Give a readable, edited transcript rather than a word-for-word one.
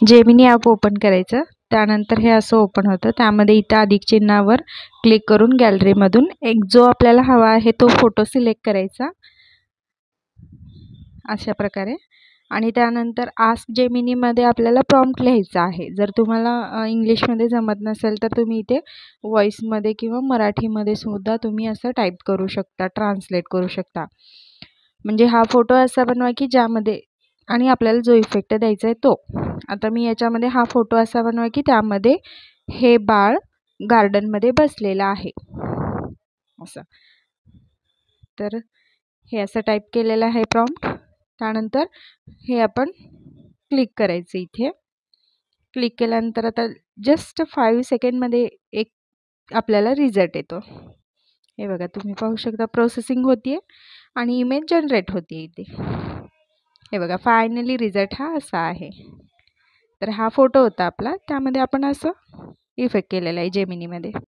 Gemini app open करायचं. त्यानंतर हे असं ओपन होतं. त्यामध्ये इथं अधिक चिन्हावर क्लिक करून गॅलरीमधून एक जो आपल्याला हवा आहे तो फोटो सिलेक्ट करायचा अशा प्रकारे. आणि त्यानंतर आस्क जेमिनीमध्ये आपल्याला प्रॉम्प्ट लिहायचा आहे. जर तुम्हाला इंग्लिशमध्ये जमत नसेल तर तुम्ही इथे व्हॉईसमध्ये किंवा मराठीमध्ये सुद्धा तुम्ही असं टाईप करू शकता, ट्रान्सलेट करू शकता. म्हणजे हा फोटो असा बनवा की ज्यामध्ये आणि आपल्याला जो इफेक्ट द्यायचा आहे तो. आता मी याच्यामध्ये हा फोटो असा बनवा की त्यामध्ये हे बाळ गार्डनमध्ये बसलेलं आहे असं. तर हे असं टाईप केलेलं आहे प्रॉम्प्ट. त्यानंतर हे आपण क्लिक करायचं इथे. क्लिक केल्यानंतर आता जस्ट 5 सेकंडमध्ये एक आपल्याला रिझल्ट येतो. हे बघा तुम्ही पाहू शकता प्रोसेसिंग होती आहे आणि इमेज जनरेट होती आहे इथे. हे बघा फायनली रिझल्ट हा असा आहे. तर हा फोटो होता आपला. त्यामध्ये आपण असं इफेक्ट केलेला आहे जेमिनीमध्ये.